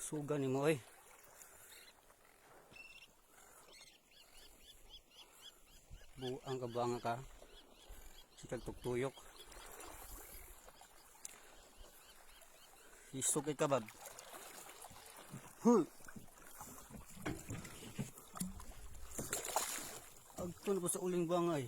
Suga ni mo ay. Buang kabanga ka. Sikag tugtuyok. Isog kay kabab. Huh. Agto na po sa uling bangay.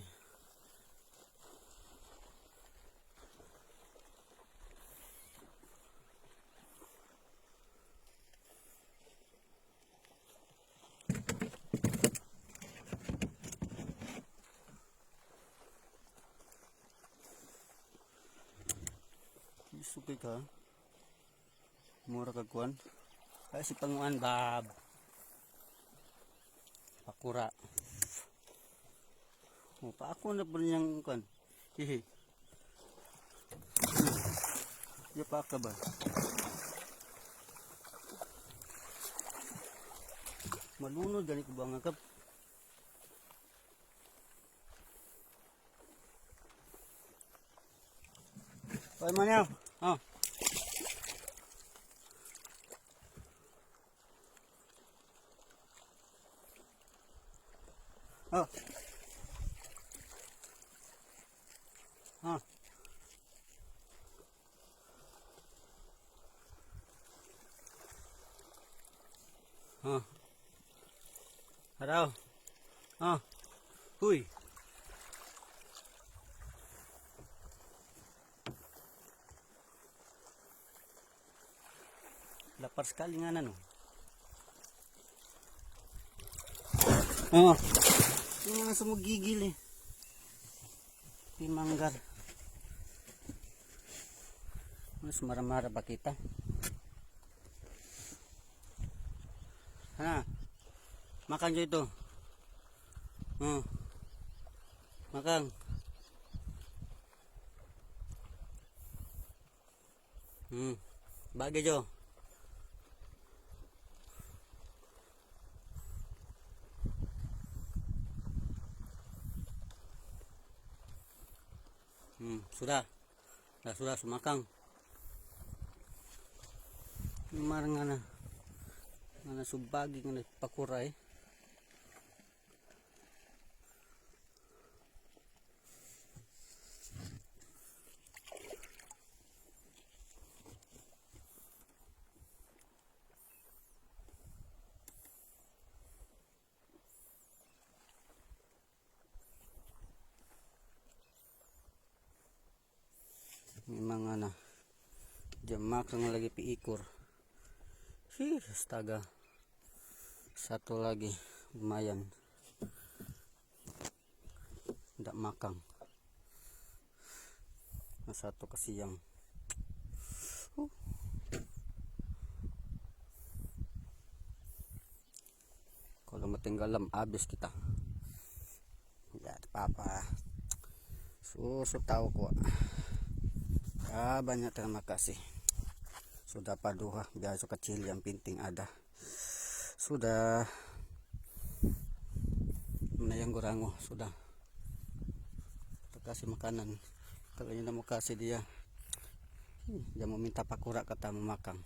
Isog kay ka. Mura kagkuan. Ay si panguan bab. Pakura. O pa ako na po niyang kuan. Hihi. Ya pa ka ba? Malunod gani ko ba nga kap? Ay manyaw. Oh. Oh. Ah. Ah. Haraw. Ah. Huy. Lapar sekali nga na no. Oh. Yung mga sumugigil eh. Pimanggar. Mas marah-marah ba kita? Ha? Makan dyo ito. Oh. Makan. Bagay dyo. Sudah. Sudah sumakang. Marang nga na subagi nga nagpakuray. May mga na jamak nga lagi piikor. Astaga. Satu lagi lumayan. Tidak makang. Satu kasiyang. Kalau matinggalam habis kita. Ya, apa-apa. Susu tahu kok. Banyak terima kasih. Sudah paduha, biasa kecil yang penting ada. Sudah menayang gorango, sudah. Kasih makanan. Kalau tidak mau kasih dia mau minta pakura kata mau makan.